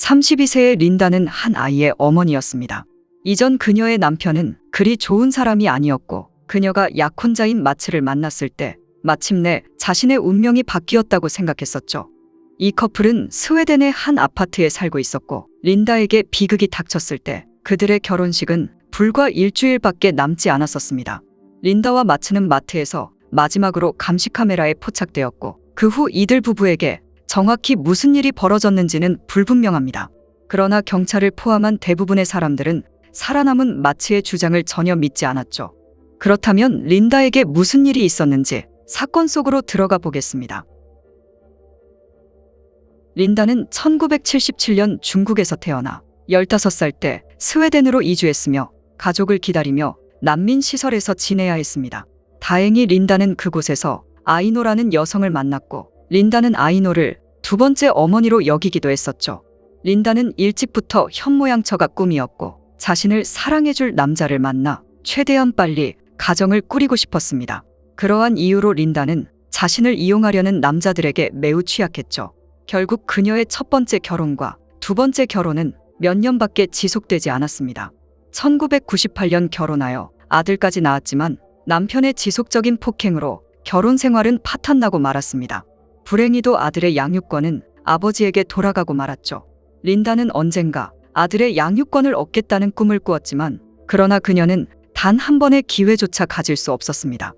32세의 린다는 한 아이의 어머니였습니다. 이전 그녀의 남편은 그리 좋은 사람이 아니었고 그녀가 약혼자인 마츠를 만났을 때 마침내 자신의 운명이 바뀌었다고 생각했었죠. 이 커플은 스웨덴의 한 아파트에 살고 있었고 린다에게 비극이 닥쳤을 때 그들의 결혼식은 불과 일주일밖에 남지 않았었습니다. 린다와 마츠는 마트에서 마지막으로 감시 카메라에 포착되었고 그 후 이들 부부에게 정확히 무슨 일이 벌어졌는지는 불분명합니다. 그러나 경찰을 포함한 대부분의 사람들은 살아남은 마츠의 주장을 전혀 믿지 않았죠. 그렇다면 린다에게 무슨 일이 있었는지 사건 속으로 들어가 보겠습니다. 린다는 1977년 중국에서 태어나 15살 때 스웨덴으로 이주했으며 가족을 기다리며 난민시설에서 지내야 했습니다. 다행히 린다는 그곳에서 아이노라는 여성을 만났고 린다는 아이노를 두 번째 어머니로 여기기도 했었죠. 린다는 일찍부터 현모양처가 꿈이었고 자신을 사랑해줄 남자를 만나 최대한 빨리 가정을 꾸리고 싶었습니다. 그러한 이유로 린다는 자신을 이용하려는 남자들에게 매우 취약했죠. 결국 그녀의 첫 번째 결혼과 두 번째 결혼은 몇 년밖에 지속되지 않았습니다. 1998년 결혼하여 아들까지 낳았지만 남편의 지속적인 폭행으로 결혼 생활은 파탄나고 말았습니다. 불행히도 아들의 양육권은 아버지에게 돌아가고 말았죠. 린다는 언젠가 아들의 양육권을 얻겠다는 꿈을 꾸었지만 그러나 그녀는 단 한 번의 기회조차 가질 수 없었습니다.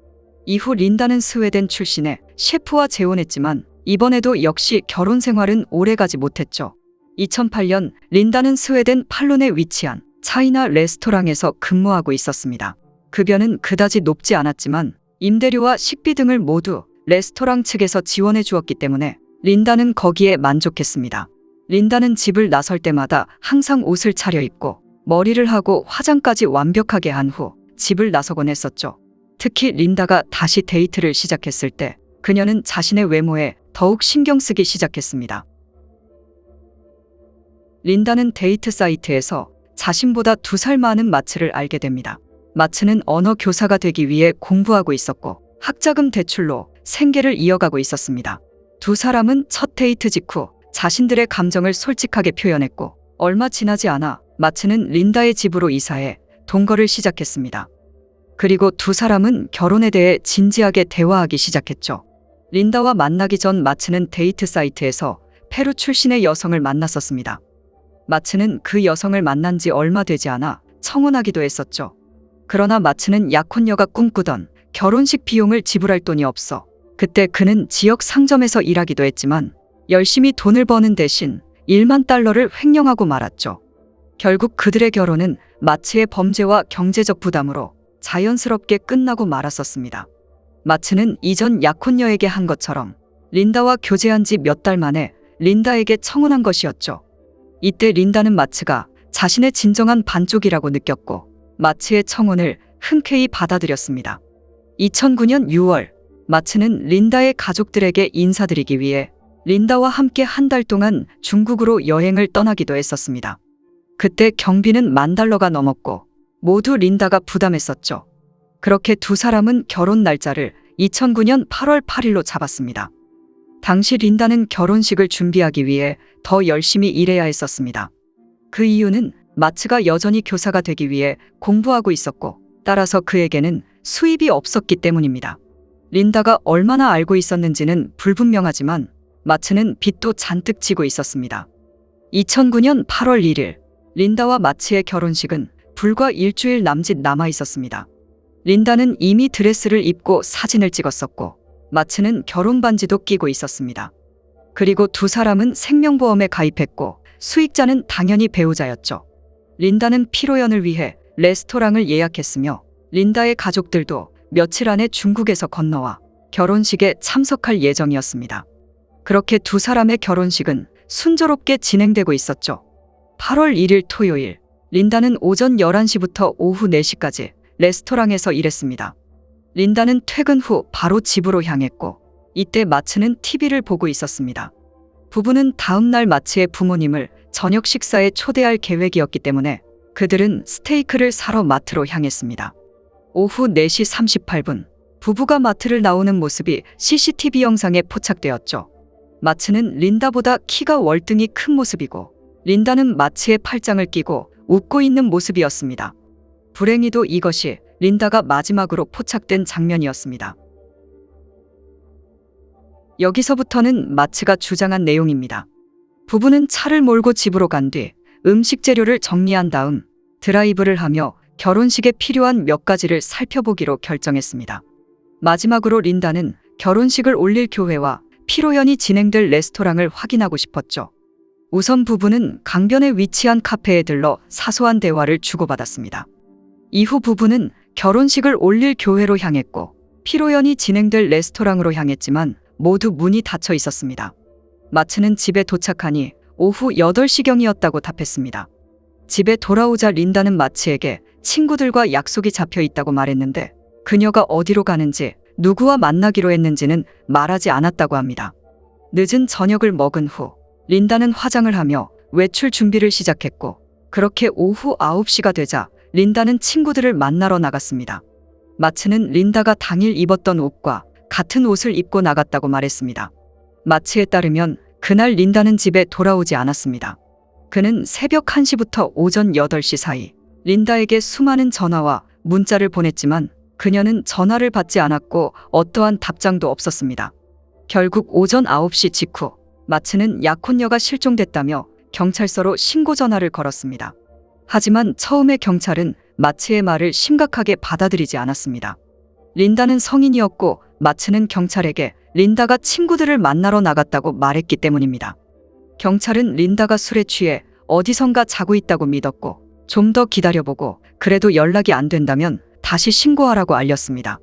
이후 린다는 스웨덴 출신의 셰프와 재혼했지만 이번에도 역시 결혼 생활은 오래가지 못했죠. 2008년 린다는 스웨덴 팔론에 위치한 차이나 레스토랑에서 근무하고 있었습니다. 급여는 그다지 높지 않았지만 임대료와 식비 등을 모두 레스토랑 측에서 지원해 주었기 때문에 린다는 거기에 만족했습니다. 린다는 집을 나설 때마다 항상 옷을 차려입고 머리를 하고 화장까지 완벽하게 한 후 집을 나서곤 했었죠. 특히 린다가 다시 데이트를 시작했을 때 그녀는 자신의 외모에 더욱 신경 쓰기 시작했습니다. 린다는 데이트 사이트에서 자신보다 2살 많은 마츠를 알게 됩니다. 마츠는 언어 교사가 되기 위해 공부하고 있었고 학자금 대출로 생계를 이어가고 있었습니다. 두 사람은 첫 데이트 직후 자신들의 감정을 솔직하게 표현했고 얼마 지나지 않아 마츠는 린다의 집으로 이사해 동거를 시작했습니다. 그리고 두 사람은 결혼에 대해 진지하게 대화하기 시작했죠. 린다와 만나기 전 마츠는 데이트 사이트에서 페루 출신의 여성을 만났었습니다. 마츠는 그 여성을 만난 지 얼마 되지 않아 청혼하기도 했었죠. 그러나 마츠는 약혼녀가 꿈꾸던 결혼식 비용을 지불할 돈이 없어 그때 그는 지역 상점에서 일하기도 했지만 열심히 돈을 버는 대신 1만 달러를 횡령하고 말았죠. 결국 그들의 결혼은 마츠의 범죄와 경제적 부담으로 자연스럽게 끝나고 말았었습니다. 마츠는 이전 약혼녀에게 한 것처럼 린다와 교제한 지 몇 달 만에 린다에게 청혼한 것이었죠. 이때 린다는 마츠가 자신의 진정한 반쪽이라고 느꼈고 마츠의 청혼을 흔쾌히 받아들였습니다. 2009년 6월 마츠는 린다의 가족들에게 인사드리기 위해 린다와 함께 한 달 동안 중국으로 여행을 떠나기도 했었습니다. 그때 경비는 $10,000가 넘었고 모두 린다가 부담했었죠. 그렇게 두 사람은 결혼 날짜를 2009년 8월 8일로 잡았습니다. 당시 린다는 결혼식을 준비하기 위해 더 열심히 일해야 했었습니다. 그 이유는 마츠가 여전히 교사가 되기 위해 공부하고 있었고 따라서 그에게는 수입이 없었기 때문입니다. 린다가 얼마나 알고 있었는지는 불분명하지만 마츠는 빚도 잔뜩 지고 있었습니다. 2009년 8월 1일 린다와 마츠의 결혼식은 불과 일주일 남짓 남아 있었습니다. 린다는 이미 드레스를 입고 사진을 찍었었고 마츠는 결혼 반지도 끼고 있었습니다. 그리고 두 사람은 생명보험에 가입했고 수익자는 당연히 배우자였죠. 린다는 피로연을 위해 레스토랑을 예약했으며 린다의 가족들도 며칠 안에 중국에서 건너와 결혼식에 참석할 예정이었습니다. 그렇게 두 사람의 결혼식은 순조롭게 진행되고 있었죠. 8월 1일 토요일, 린다는 오전 11시부터 오후 4시까지 레스토랑에서 일했습니다. 린다는 퇴근 후 바로 집으로 향했고 이때 마츠는 TV를 보고 있었습니다. 부부는 다음 날 마츠의 부모님을 저녁 식사에 초대할 계획이었기 때문에 그들은 스테이크를 사러 마트로 향했습니다. 오후 4시 38분, 부부가 마트를 나오는 모습이 CCTV 영상에 포착되었죠. 마츠는 린다보다 키가 월등히 큰 모습이고 린다는 마츠의 팔짱을 끼고 웃고 있는 모습이었습니다. 불행히도 이것이 린다가 마지막으로 포착된 장면이었습니다. 여기서부터는 마츠가 주장한 내용입니다. 부부는 차를 몰고 집으로 간 뒤 음식 재료를 정리한 다음 드라이브를 하며 결혼식에 필요한 몇 가지를 살펴보기로 결정했습니다. 마지막으로 린다는 결혼식을 올릴 교회와 피로연이 진행될 레스토랑을 확인하고 싶었죠. 우선 부부는 강변에 위치한 카페에 들러 사소한 대화를 주고받았습니다. 이후 부부는 결혼식을 올릴 교회로 향했고 피로연이 진행될 레스토랑으로 향했지만 모두 문이 닫혀 있었습니다. 마츠는 집에 도착하니 오후 8시경이었다고 답했습니다. 집에 돌아오자 린다는 마츠에게 친구들과 약속이 잡혀 있다고 말했는데 그녀가 어디로 가는지 누구와 만나기로 했는지는 말하지 않았다고 합니다. 늦은 저녁을 먹은 후 린다는 화장을 하며 외출 준비를 시작했고 그렇게 오후 9시가 되자 린다는 친구들을 만나러 나갔습니다. 마츠는 린다가 당일 입었던 옷과 같은 옷을 입고 나갔다고 말했습니다. 마츠에 따르면 그날 린다는 집에 돌아오지 않았습니다. 그는 새벽 1시부터 오전 8시 사이 린다에게 수많은 전화와 문자를 보냈지만 그녀는 전화를 받지 않았고 어떠한 답장도 없었습니다. 결국 오전 9시 직후 마츠는 약혼녀가 실종됐다며 경찰서로 신고 전화를 걸었습니다. 하지만 처음에 경찰은 마츠의 말을 심각하게 받아들이지 않았습니다. 린다는 성인이었고 마츠는 경찰에게 린다가 친구들을 만나러 나갔다고 말했기 때문입니다. 경찰은 린다가 술에 취해 어디선가 자고 있다고 믿었고 좀 더 기다려보고 그래도 연락이 안 된다면 다시 신고하라고 알렸습니다.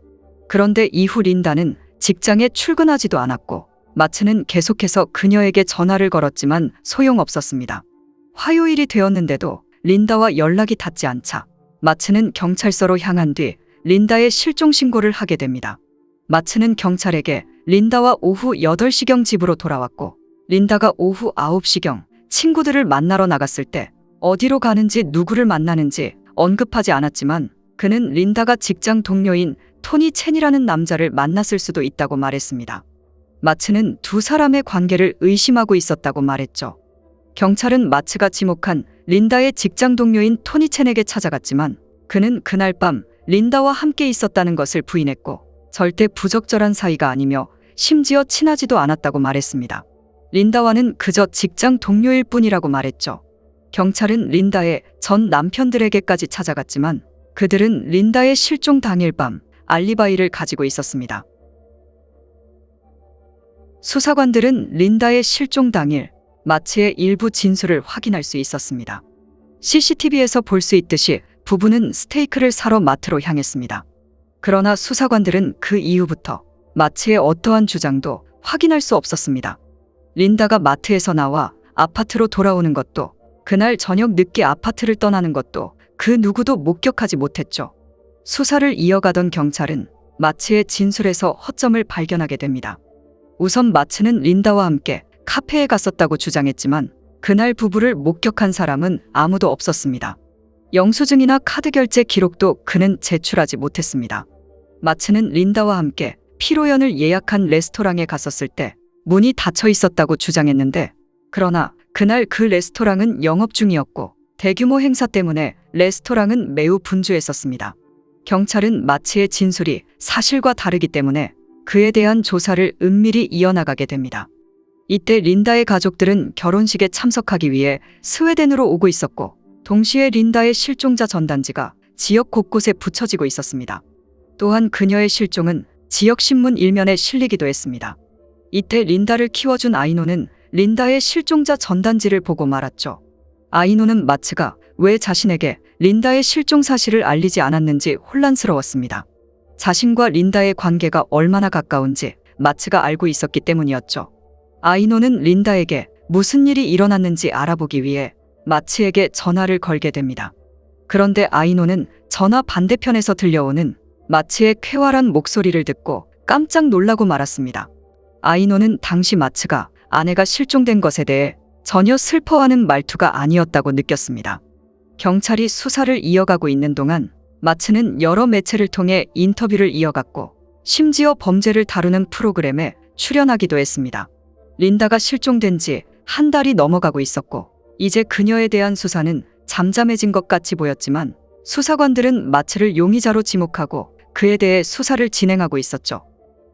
그런데 이후 린다는 직장에 출근하지도 않았고 마츠는 계속해서 그녀에게 전화를 걸었지만 소용없었습니다. 화요일이 되었는데도 린다와 연락이 닿지 않자 마츠는 경찰서로 향한 뒤 린다의 실종 신고를 하게 됩니다. 마츠는 경찰에게 린다와 오후 8시경 집으로 돌아왔고 린다가 오후 9시경 친구들을 만나러 나갔을 때 어디로 가는지 누구를 만나는지 언급하지 않았지만 그는 린다가 직장 동료인 토니 첸이라는 남자를 만났을 수도 있다고 말했습니다. 마츠는 두 사람의 관계를 의심하고 있었다고 말했죠. 경찰은 마츠가 지목한 린다의 직장 동료인 토니 첸에게 찾아갔지만 그는 그날 밤 린다와 함께 있었다는 것을 부인했고 절대 부적절한 사이가 아니며 심지어 친하지도 않았다고 말했습니다. 린다와는 그저 직장 동료일 뿐이라고 말했죠. 경찰은 린다의 전 남편들에게까지 찾아갔지만 그들은 린다의 실종 당일 밤 알리바이를 가지고 있었습니다. 수사관들은 린다의 실종 당일 마츠의 일부 진술을 확인할 수 있었습니다. CCTV에서 볼 수 있듯이 부부는 스테이크를 사러 마트로 향했습니다. 그러나 수사관들은 그 이후부터 마츠의 어떠한 주장도 확인할 수 없었습니다. 린다가 마트에서 나와 아파트로 돌아오는 것도 그날 저녁 늦게 아파트를 떠나는 것도 그 누구도 목격하지 못했죠. 수사를 이어가던 경찰은 마츠의 진술에서 허점을 발견하게 됩니다. 우선 마츠는 린다와 함께 카페에 갔었다고 주장했지만 그날 부부를 목격한 사람은 아무도 없었습니다. 영수증이나 카드 결제 기록도 그는 제출하지 못했습니다. 마츠는 린다와 함께 피로연을 예약한 레스토랑에 갔었을 때 문이 닫혀 있었다고 주장했는데 그러나 그날 그 레스토랑은 영업 중이었고 대규모 행사 때문에 레스토랑은 매우 분주했었습니다. 경찰은 마츠의 진술이 사실과 다르기 때문에 그에 대한 조사를 은밀히 이어나가게 됩니다. 이때 린다의 가족들은 결혼식에 참석하기 위해 스웨덴으로 오고 있었고 동시에 린다의 실종자 전단지가 지역 곳곳에 붙여지고 있었습니다. 또한 그녀의 실종은 지역 신문 일면에 실리기도 했습니다. 이때 린다를 키워준 아이노는 린다의 실종자 전단지를 보고 말았죠. 아이노는 마츠가 왜 자신에게 린다의 실종 사실을 알리지 않았는지 혼란스러웠습니다. 자신과 린다의 관계가 얼마나 가까운지 마츠가 알고 있었기 때문이었죠. 아이노는 린다에게 무슨 일이 일어났는지 알아보기 위해 마츠에게 전화를 걸게 됩니다. 그런데 아이노는 전화 반대편에서 들려오는 마츠의 쾌활한 목소리를 듣고 깜짝 놀라고 말았습니다. 아이노는 당시 마츠가 아내가 실종된 것에 대해 전혀 슬퍼하는 말투가 아니었다고 느꼈습니다. 경찰이 수사를 이어가고 있는 동안 마츠는 여러 매체를 통해 인터뷰를 이어갔고 심지어 범죄를 다루는 프로그램에 출연하기도 했습니다. 린다가 실종된 지 한 달이 넘어가고 있었고 이제 그녀에 대한 수사는 잠잠해진 것 같이 보였지만 수사관들은 마츠를 용의자로 지목하고 그에 대해 수사를 진행하고 있었죠.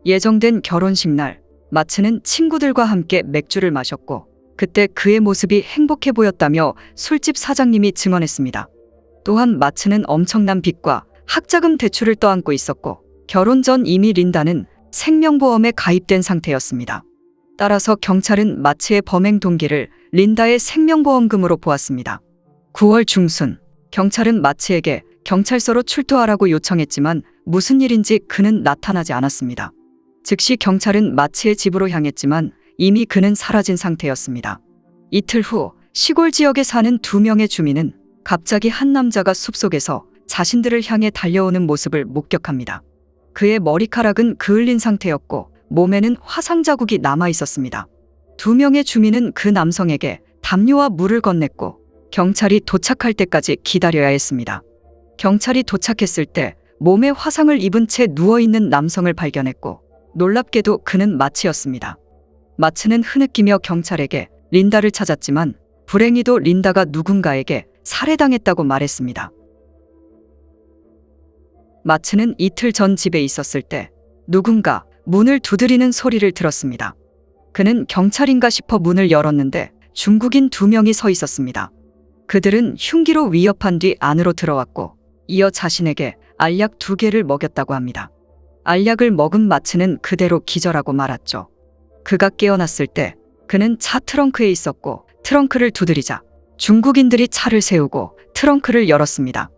예정된 결혼식 날, 마츠는 친구들과 함께 맥주를 마셨고 그때 그의 모습이 행복해 보였다며 술집 사장님이 증언했습니다. 또한 마츠는 엄청난 빚과 학자금 대출을 떠안고 있었고 결혼 전 이미 린다는 생명보험에 가입된 상태였습니다. 따라서 경찰은 마츠의 범행 동기를 린다의 생명보험금으로 보았습니다. 9월 중순, 경찰은 마츠에게 경찰서로 출두하라고 요청했지만 무슨 일인지 그는 나타나지 않았습니다. 즉시 경찰은 마츠의 집으로 향했지만 이미 그는 사라진 상태였습니다. 이틀 후 시골 지역에 사는 2명의 주민은 갑자기 한 남자가 숲속에서 자신들을 향해 달려오는 모습을 목격합니다. 그의 머리카락은 그을린 상태였고 몸에는 화상 자국이 남아 있었습니다. 2명의 주민은 그 남성에게 담요와 물을 건넸고 경찰이 도착할 때까지 기다려야 했습니다. 경찰이 도착했을 때 몸에 화상을 입은 채 누워있는 남성을 발견했고 놀랍게도 그는 마츠였습니다. 마츠는 흐느끼며 경찰에게 린다를 찾았지만 불행히도 린다가 누군가에게 살해당했다고 말했습니다. 마츠는 이틀 전 집에 있었을 때 누군가 문을 두드리는 소리를 들었습니다. 그는 경찰인가 싶어 문을 열었는데 중국인 2명이 서 있었습니다. 그들은 흉기로 위협한 뒤 안으로 들어왔고 이어 자신에게 알약 2개를 먹였다고 합니다. 알약을 먹은 마츠는 그대로 기절하고 말았죠. 그가 깨어났을 때 그는 차 트렁크에 있었고 트렁크를 두드리자 중국인들이 차를 세우고 트렁크를 열었습니다.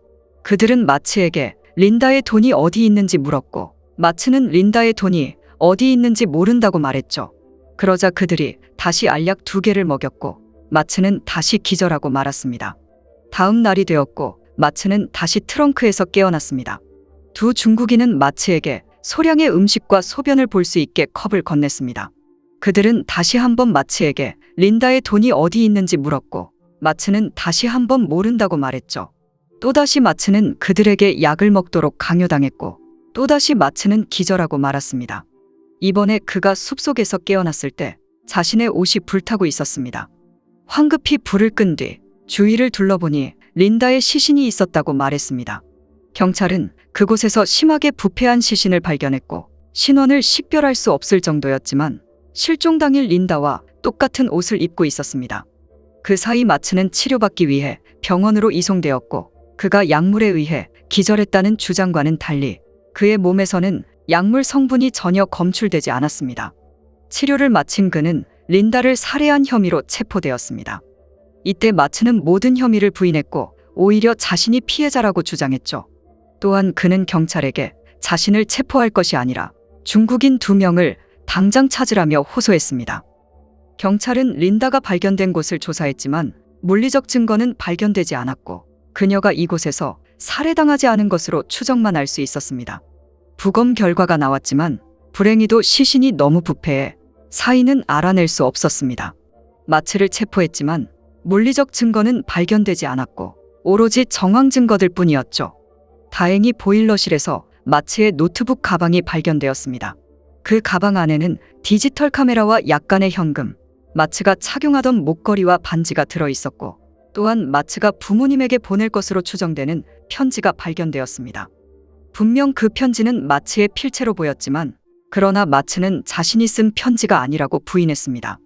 그들은 마츠에게 린다의 돈이 어디 있는지 물었고 마츠는 린다의 돈이 어디 있는지 모른다고 말했죠. 그러자 그들이 다시 알약 2개를 먹였고 마츠는 다시 기절하고 말았습니다. 다음 날이 되었고 마츠는 다시 트렁크에서 깨어났습니다. 2 중국인은 마츠에게 소량의 음식과 소변을 볼 수 있게 컵을 건넸습니다. 그들은 다시 한번 마츠에게 린다의 돈이 어디 있는지 물었고 마츠는 다시 한번 모른다고 말했죠. 또다시 마츠는 그들에게 약을 먹도록 강요당했고 또다시 마츠는 기절하고 말았습니다. 이번에 그가 숲속에서 깨어났을 때 자신의 옷이 불타고 있었습니다. 황급히 불을 끈 뒤 주위를 둘러보니 린다의 시신이 있었다고 말했습니다. 경찰은 그곳에서 심하게 부패한 시신을 발견했고 신원을 식별할 수 없을 정도였지만 실종 당일 린다와 똑같은 옷을 입고 있었습니다. 그 사이 마츠는 치료받기 위해 병원으로 이송되었고 그가 약물에 의해 기절했다는 주장과는 달리 그의 몸에서는 약물 성분이 전혀 검출되지 않았습니다. 치료를 마친 그는 린다를 살해한 혐의로 체포되었습니다. 이때 마츠는 모든 혐의를 부인했고 오히려 자신이 피해자라고 주장했죠. 또한 그는 경찰에게 자신을 체포할 것이 아니라 중국인 2명을 당장 찾으라며 호소했습니다. 경찰은 린다가 발견된 곳을 조사했지만 물리적 증거는 발견되지 않았고 그녀가 이곳에서 살해당하지 않은 것으로 추정만 할 수 있었습니다. 부검 결과가 나왔지만 불행히도 시신이 너무 부패해 사인은 알아낼 수 없었습니다. 마츠를 체포했지만 물리적 증거는 발견되지 않았고 오로지 정황 증거들 뿐이었죠. 다행히 보일러실에서 마츠의 노트북 가방이 발견되었습니다. 그 가방 안에는 디지털 카메라와 약간의 현금, 마츠가 착용하던 목걸이와 반지가 들어있었고 또한 마츠가 부모님에게 보낼 것으로 추정되는 편지가 발견되었습니다. 분명 그 편지는 마츠의 필체로 보였지만 그러나 마츠는 자신이 쓴 편지가 아니라고 부인했습니다.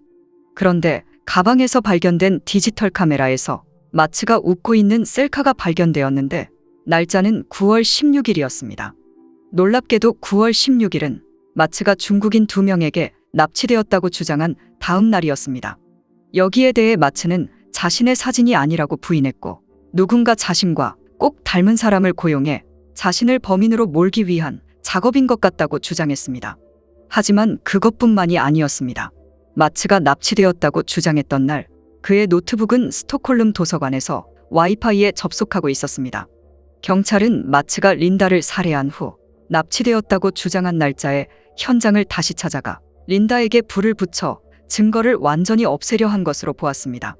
그런데 가방에서 발견된 디지털 카메라에서 마츠가 웃고 있는 셀카가 발견되었는데 날짜는 9월 16일이었습니다. 놀랍게도 9월 16일은 마츠가 중국인 2명에게 납치되었다고 주장한 다음 날이었습니다. 여기에 대해 마츠는 자신의 사진이 아니라고 부인했고 누군가 자신과 꼭 닮은 사람을 고용해 자신을 범인으로 몰기 위한 작업인 것 같다고 주장했습니다. 하지만 그것뿐만이 아니었습니다. 마츠가 납치되었다고 주장했던 날 그의 노트북은 스톡홀름 도서관에서 와이파이에 접속하고 있었습니다. 경찰은 마츠가 린다를 살해한 후 납치되었다고 주장한 날짜에 현장을 다시 찾아가 린다에게 불을 붙여 증거를 완전히 없애려 한 것으로 보았습니다.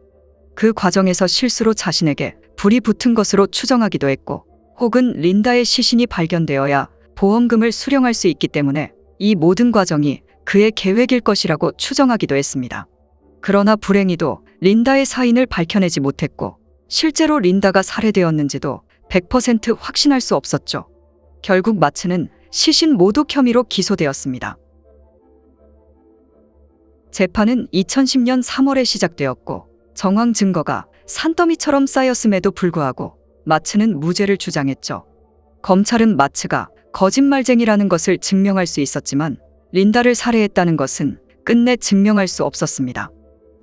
그 과정에서 실수로 자신에게 불이 붙은 것으로 추정하기도 했고 혹은 린다의 시신이 발견되어야 보험금을 수령할 수 있기 때문에 이 모든 과정이 그의 계획일 것이라고 추정하기도 했습니다. 그러나 불행히도 린다의 사인을 밝혀내지 못했고 실제로 린다가 살해되었는지도 100% 확신할 수 없었죠. 결국 마츠는 시신 모독 혐의로 기소되었습니다. 재판은 2010년 3월에 시작되었고 정황 증거가 산더미처럼 쌓였음에도 불구하고 마츠는 무죄를 주장했죠. 검찰은 마츠가 거짓말쟁이라는 것을 증명할 수 있었지만 린다를 살해했다는 것은 끝내 증명할 수 없었습니다.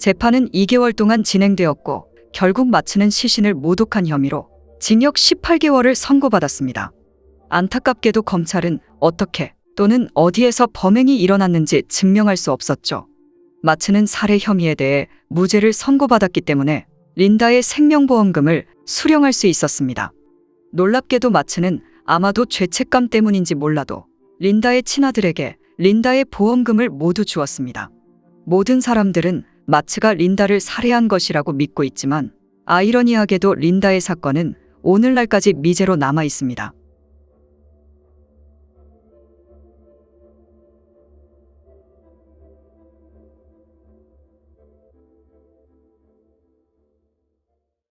재판은 2개월 동안 진행되었고 결국 마츠는 시신을 모독한 혐의로 징역 18개월을 선고받았습니다. 안타깝게도 검찰은 어떻게 또는 어디에서 범행이 일어났는지 증명할 수 없었죠. 마츠는 살해 혐의에 대해 무죄를 선고받았기 때문에 린다의 생명보험금을 수령할 수 있었습니다. 놀랍게도 마츠는 아마도 죄책감 때문인지 몰라도 린다의 친아들에게 린다의 보험금을 모두 주었습니다. 모든 사람들은 마츠가 린다를 살해한 것이라고 믿고 있지만 아이러니하게도 린다의 사건은 오늘날까지 미제로 남아 있습니다.